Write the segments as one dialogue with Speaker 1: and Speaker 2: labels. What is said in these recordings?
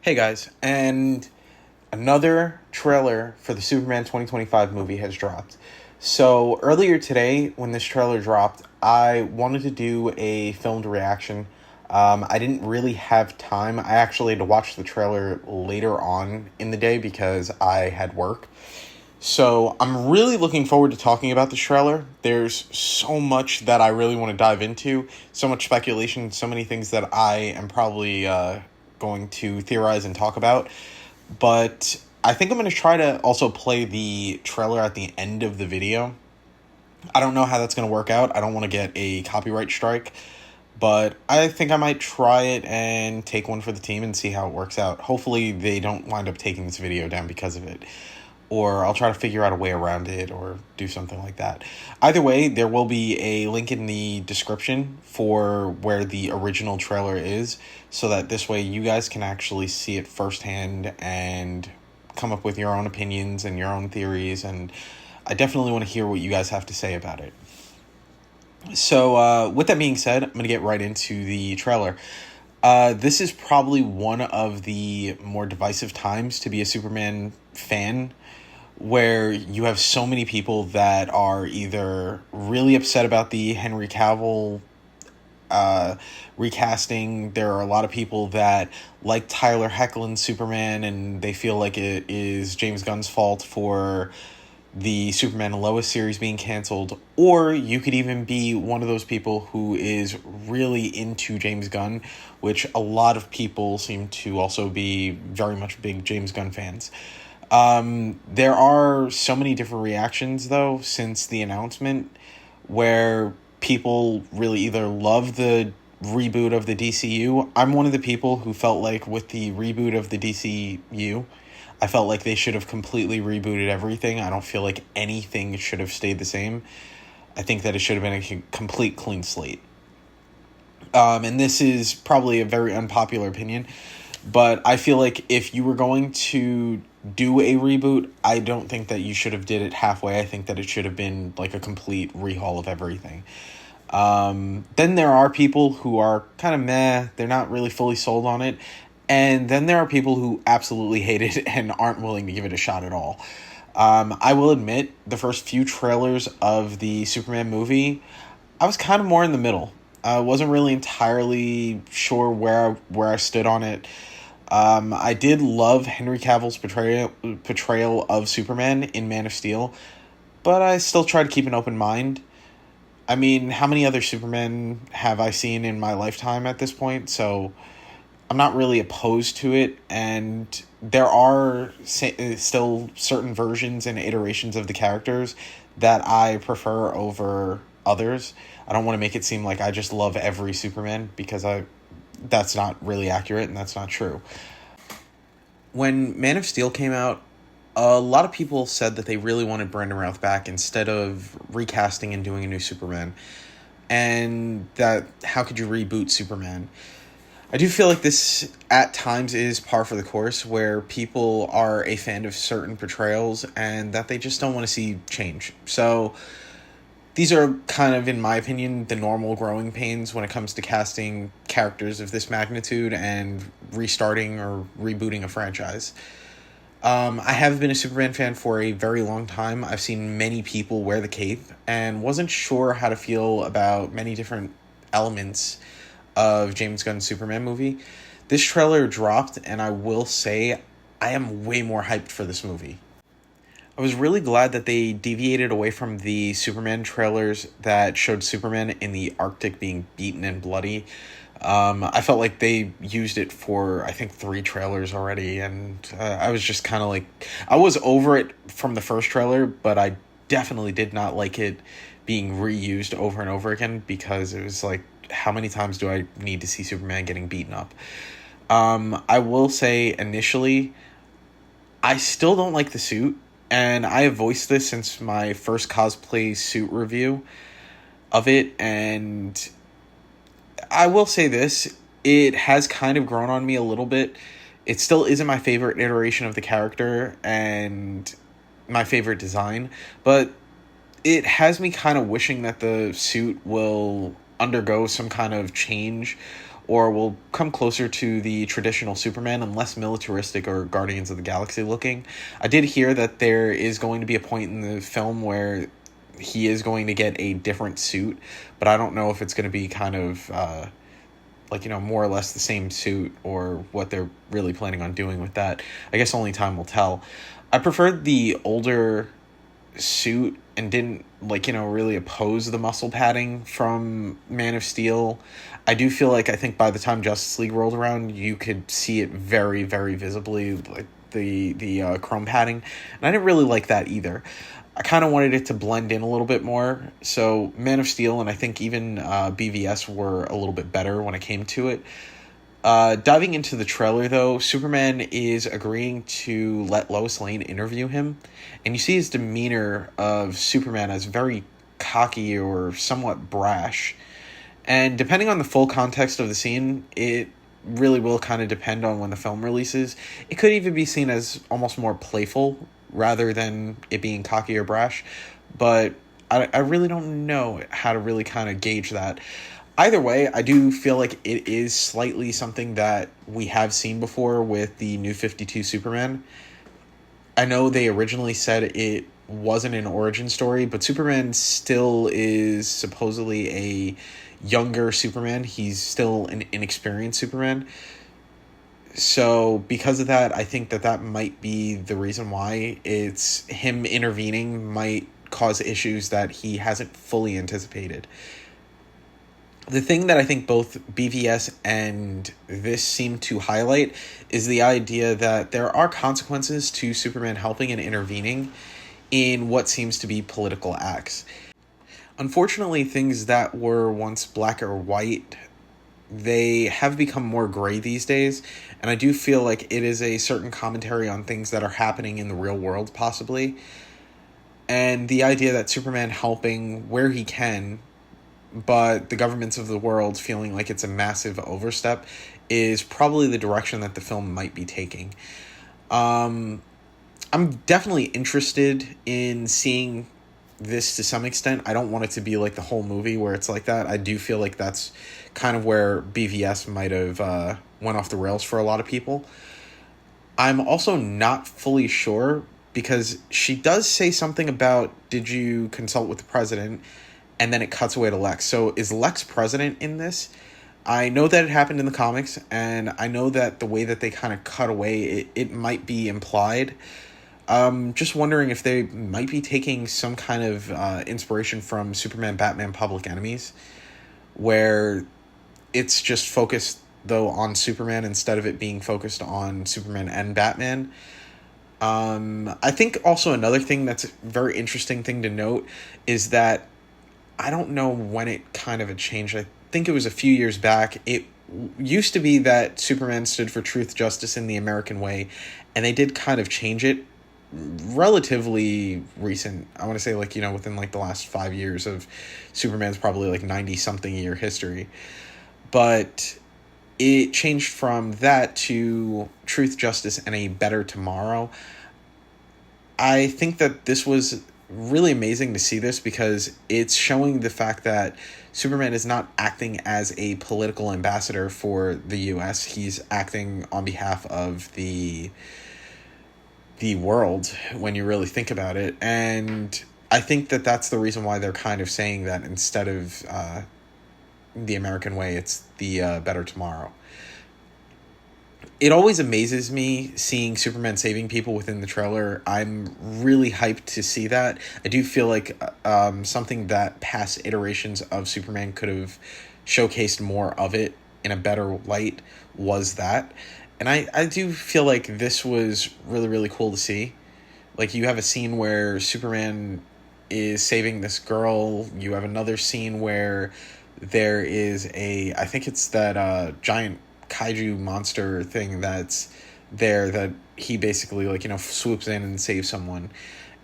Speaker 1: Hey guys, and another trailer for the Superman 2025 movie has dropped. So earlier today, when this trailer dropped, I wanted to do a filmed reaction. I didn't really have time. I actually had to watch the trailer later on in the day because I had work. So I'm really looking forward to talking about this trailer. There's so much that I really want to dive into, so much speculation, so many things that I am probably going to theorize and talk about. But I think I'm going to try to also play the trailer at the end of the video. I don't know how that's going to work out. I don't want to get a copyright strike. But I think I might try it and take one for the team and see how it works out. Hopefully they don't wind up taking this video down because of it. Or I'll try to figure out a way around it or do something like that. Either way, there will be a link in the description for where the original trailer is, so that this way you guys can actually see it firsthand and come up with your own opinions and your own theories, and I definitely want to hear what you guys have to say about it. So with that being said, I'm going to get right into the trailer. This is probably one of the more divisive times to be a Superman fan, where you have so many people that are either really upset about the Henry Cavill recasting. There are a lot of people that like Tyler Hoechlin's Superman, and they feel like it is James Gunn's fault for the Superman and Lois series being canceled. Or you could even be one of those people who is really into James Gunn, which a lot of people seem to also be very much big James Gunn fans. There are so many different reactions, though, since the announcement, where people really either love the reboot of the DCU. I'm one of the people who felt like with the reboot of the DCU, I felt like they should have completely rebooted everything. I don't feel like anything should have stayed the same. I think that it should have been a complete clean slate. And this is probably a very unpopular opinion, but I feel like if you were going to do a reboot, I don't think that you should have did it halfway. I think that it should have been like a complete rehaul of everything. Then there are people who are kind of meh. They're not really fully sold on it. And then there are people who absolutely hate it and aren't willing to give it a shot at all. I will admit, the first few trailers of the Superman movie, I was kind of more in the middle. I wasn't really entirely sure where I stood on it. I did love Henry Cavill's portrayal of Superman in Man of Steel, but I still try to keep an open mind. I mean, how many other Supermen have I seen in my lifetime at this point? So I'm not really opposed to it, and there are still certain versions and iterations of the characters that I prefer over others. I don't want to make it seem like I just love every Superman, because that's not really accurate, and that's not true. When Man of Steel came out, a lot of people said that they really wanted Brandon Routh back instead of recasting and doing a new Superman. And that, how could you reboot Superman? I do feel like this, at times, is par for the course, where people are a fan of certain portrayals and that they just don't want to see change. So these are kind of, in my opinion, the normal growing pains when it comes to casting characters of this magnitude and restarting or rebooting a franchise. I have been a Superman fan for a very long time. I've seen many people wear the cape and wasn't sure how to feel about many different elements of James Gunn's Superman movie. This trailer dropped, and I will say I am way more hyped for this movie. I was really glad that they deviated away from the Superman trailers that showed Superman in the Arctic being beaten and bloody. I felt like they used it for, I think, 3 trailers already, and I was just kind of like, I was over it from the first trailer, but I definitely did not like it being reused over and over again, because it was like, how many times do I need to see Superman getting beaten up? I will say, initially, I still don't like the suit. And I have voiced this since my first cosplay suit review of it, and I will say this, it has kind of grown on me a little bit. It still isn't my favorite iteration of the character and my favorite design, but it has me kind of wishing that the suit will undergo some kind of change, or will come closer to the traditional Superman and less militaristic or Guardians of the Galaxy looking. I did hear that there is going to be a point in the film where he is going to get a different suit, but I don't know if it's going to be kind of more or less the same suit or what they're really planning on doing with that. I guess only time will tell. I preferred the older suit and didn't really oppose the muscle padding from Man of Steel. I do feel like I think by the time Justice League rolled around, you could see it very, very visibly, like the chrome padding, and I didn't really like that either. I kind of wanted it to blend in a little bit more. So Man of Steel and I think even BVS were a little bit better when it came to it. Diving into the trailer, though, Superman is agreeing to let Lois Lane interview him. And you see his demeanor of Superman as very cocky or somewhat brash. And depending on the full context of the scene, it really will kind of depend on when the film releases. It could even be seen as almost more playful rather than it being cocky or brash. But I really don't know how to really kind of gauge that. Either way, I do feel like it is slightly something that we have seen before with the New 52 Superman. I know they originally said it wasn't an origin story, but Superman still is supposedly a younger Superman. He's still an inexperienced Superman. So because of that, I think that might be the reason why it's him intervening might cause issues that he hasn't fully anticipated. The thing that I think both BVS and this seem to highlight is the idea that there are consequences to Superman helping and intervening in what seems to be political acts. Unfortunately, things that were once black or white, they have become more gray these days, and I do feel like it is a certain commentary on things that are happening in the real world, possibly. And the idea that Superman helping where he can, but the governments of the world feeling like it's a massive overstep, is probably the direction that the film might be taking. I'm definitely interested in seeing this to some extent. I don't want it to be like the whole movie where it's like that. I do feel like that's kind of where BVS might have went off the rails for a lot of people. I'm also not fully sure because she does say something about, did you consult with the president? And then it cuts away to Lex. So is Lex president in this? I know that it happened in the comics, and I know that the way that they kind of cut away, it might be implied. Just wondering if they might be taking some kind of inspiration from Superman, Batman, Public Enemies, where it's just focused, though, on Superman instead of it being focused on Superman and Batman. I think also another thing that's a very interesting thing to note is that I don't know when it kind of had changed. I think it was a few years back. It used to be that Superman stood for truth, justice, and the American way, and they did kind of change it relatively recent. I want to say within the last 5 years of Superman's probably 90-something year history. But it changed from that to truth, justice, and a better tomorrow. I think that this was really amazing to see this because it's showing the fact that Superman is not acting as a political ambassador for the U.S. He's acting on behalf of the world when you really think about it. And I think that that's the reason why they're kind of saying that instead of the American way, it's the better tomorrow. It always amazes me seeing Superman saving people within the trailer. I'm really hyped to see that. I do feel like something that past iterations of Superman could have showcased more of it in a better light was that. And I do feel like this was really, really cool to see. You have a scene where Superman is saving this girl. You have another scene where there is I think it's that giant kaiju monster thing that's there that he basically swoops in and saves someone.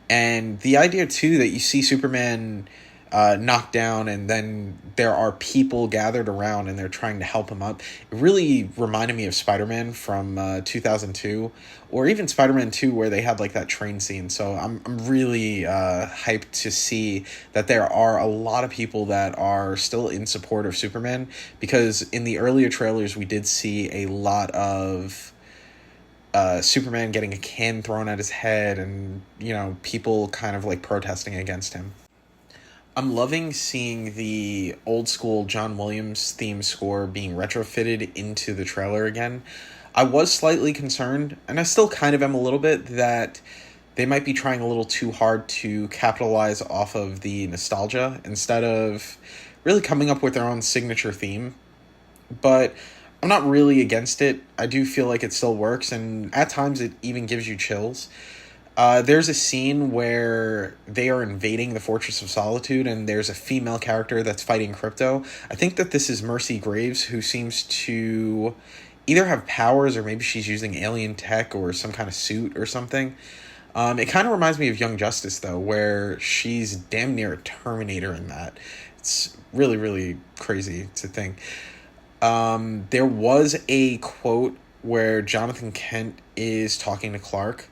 Speaker 1: And the idea too that you see Superman knocked down, and then there are people gathered around and they're trying to help him up. It really reminded me of Spider-Man from 2002, or even Spider-Man 2, where they had like that train scene. So I'm really hyped to see that there are a lot of people that are still in support of Superman, because in the earlier trailers we did see a lot of Superman getting a can thrown at his head, and people kind of like protesting against him. I'm loving seeing the old school John Williams theme score being retrofitted into the trailer again. I was slightly concerned, and I still kind of am a little bit, that they might be trying a little too hard to capitalize off of the nostalgia instead of really coming up with their own signature theme. But I'm not really against it. I do feel like it still works, and at times it even gives you chills. There's a scene where they are invading the Fortress of Solitude, and there's a female character that's fighting Crypto. I think that this is Mercy Graves, who seems to either have powers, or maybe she's using alien tech or some kind of suit or something. It kind of reminds me of Young Justice, though, where she's damn near a Terminator in that. It's really, really crazy to think. There was a quote where Jonathan Kent is talking to Clark,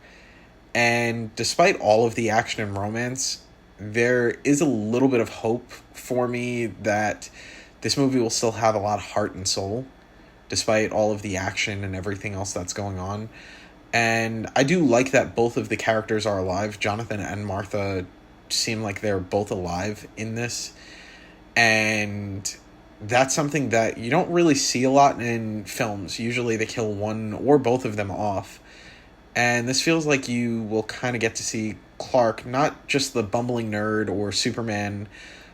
Speaker 1: and despite all of the action and romance, there is a little bit of hope for me that this movie will still have a lot of heart and soul, despite all of the action and everything else that's going on. And I do like that both of the characters are alive. Jonathan and Martha seem like they're both alive in this. And that's something that you don't really see a lot in films. Usually they kill one or both of them off. And this feels like you will kind of get to see Clark, not just the bumbling nerd or Superman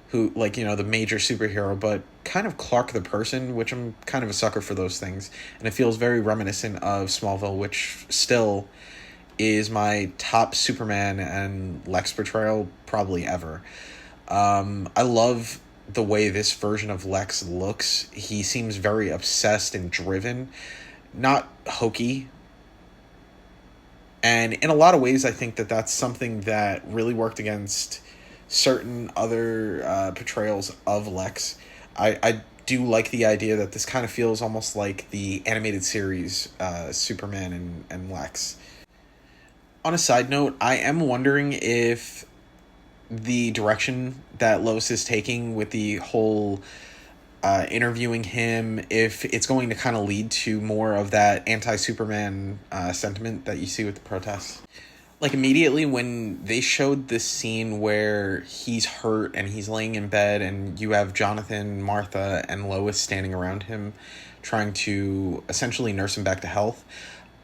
Speaker 1: who, the major superhero, but kind of Clark the person, which I'm kind of a sucker for those things. And it feels very reminiscent of Smallville, which still is my top Superman and Lex portrayal probably ever. I love the way this version of Lex looks. He seems very obsessed and driven, not hokey. And in a lot of ways, I think that that's something that really worked against certain other portrayals of Lex. I do like the idea that this kind of feels almost like the animated series Superman and Lex. On a side note, I am wondering if the direction that Lois is taking with the whole interviewing him, if it's going to kind of lead to more of that anti-Superman sentiment that you see with the protests. Like, immediately when they showed this scene where he's hurt and he's laying in bed, and you have Jonathan, Martha, and Lois standing around him trying to essentially nurse him back to health,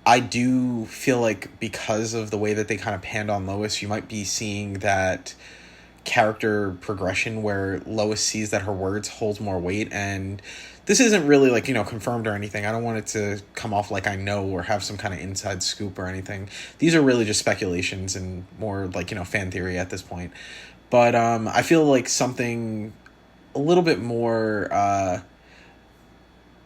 Speaker 1: I do feel like because of the way that they kind of panned on Lois, you might be seeing that character progression where Lois sees that her words hold more weight. And this isn't really confirmed or anything. I don't want it to come off like I know or have some kind of inside scoop or anything. These are really just speculations and more fan theory at this point. But I feel like something a little bit more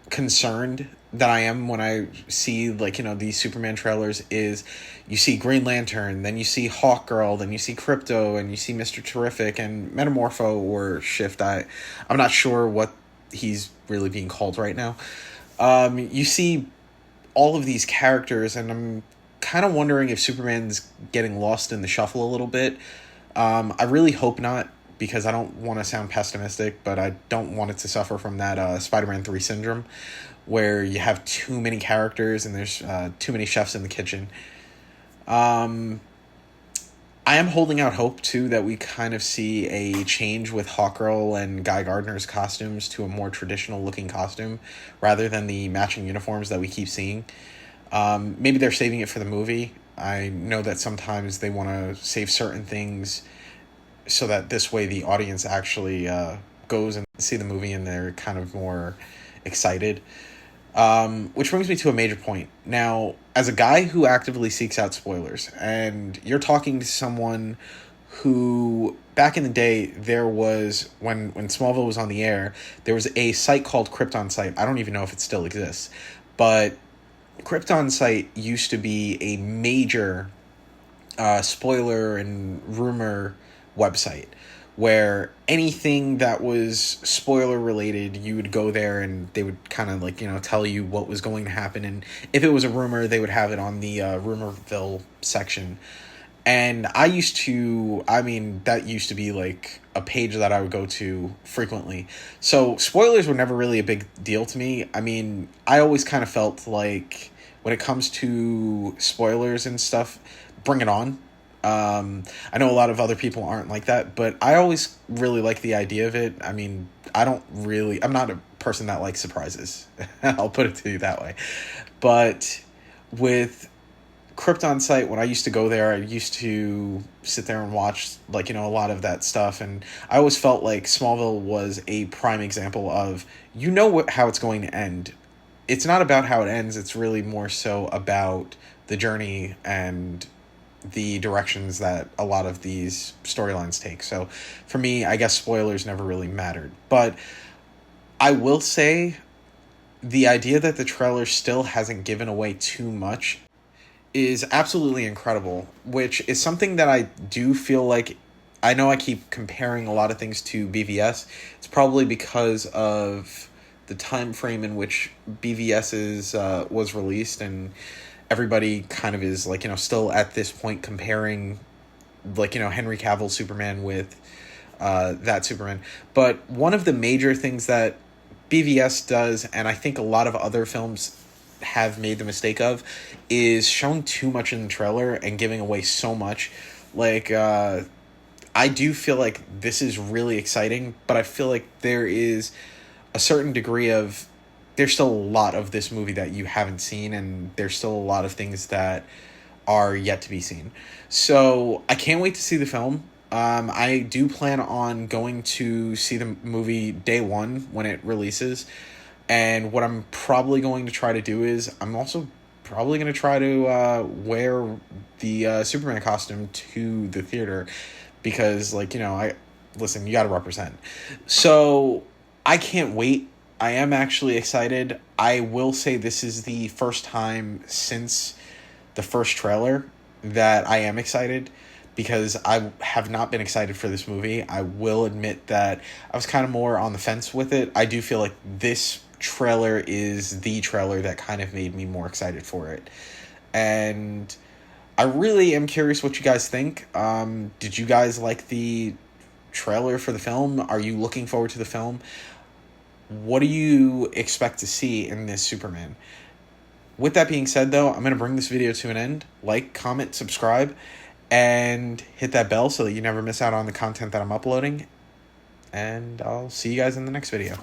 Speaker 1: concerned that I am when I see these Superman trailers is you see Green Lantern, then you see Hawkgirl, then you see Crypto, and you see Mr. Terrific and Metamorpho or Shift. I'm not sure what he's really being called right now. You see all of these characters, and I'm kind of wondering if Superman's getting lost in the shuffle a little bit. I really hope not, because I don't want to sound pessimistic, but I don't want it to suffer from that Spider-Man 3 syndrome, where you have too many characters and there's too many chefs in the kitchen. I am holding out hope, too, that we kind of see a change with Hawkgirl and Guy Gardner's costumes to a more traditional-looking costume, rather than the matching uniforms that we keep seeing. Maybe they're saving it for the movie. I know that sometimes they want to save certain things so that this way the audience actually goes and see the movie and they're kind of more excited. Which brings me to a major point. Now, as a guy who actively seeks out spoilers, and you're talking to someone who, back in the day, there was, when Smallville was on the air, there was a site called Krypton Site. I don't even know if it still exists, but Krypton Site used to be a major spoiler and rumor website where anything that was spoiler related, you would go there and they would kind of like, tell you what was going to happen. And if it was a rumor, they would have it on the Rumorville section. And that used to be like a page that I would go to frequently. So spoilers were never really a big deal to me. I mean, I always kind of felt like when it comes to spoilers and stuff, bring it on. I know a lot of other people aren't like that, but I always really like the idea of it. I mean, I'm not a person that likes surprises. I'll put it to you that way. But with Krypton site, when I used to go there, I used to sit there and watch a lot of that stuff, and I always felt like Smallville was a prime example of how it's going to end. It's not about how it ends, it's really more so about the journey and the directions that a lot of these storylines take. So for me, I guess spoilers never really mattered. But I will say the idea that the trailer still hasn't given away too much is absolutely incredible, which is something that I do feel like, I know I keep comparing a lot of things to BVS. It's probably because of the time frame in which BVS was released, and everybody kind of is still at this point comparing Henry Cavill Superman with that Superman. But one of the major things that BVS does, and I think a lot of other films have made the mistake of, is showing too much in the trailer and giving away so much. I do feel like this is really exciting, but I feel like there is a certain degree of, there's still a lot of this movie that you haven't seen, and there's still a lot of things that are yet to be seen. So I can't wait to see the film. I do plan on going to see the movie day one when it releases. And what I'm probably going to try to do is, I'm also probably going to try to wear the Superman costume to the theater, because you got to represent. So I can't wait. I am actually excited. I will say this is the first time since the first trailer that I am excited, because I have not been excited for this movie. I will admit that I was kind of more on the fence with it. I do feel like this trailer is the trailer that kind of made me more excited for it. And I really am curious what you guys think. Did you guys like the trailer for the film? Are you looking forward to the film? What do you expect to see in this Superman? With that being said, though, I'm going to bring this video to an end. Like, comment, subscribe, and hit that bell so that you never miss out on the content that I'm uploading. And I'll see you guys in the next video.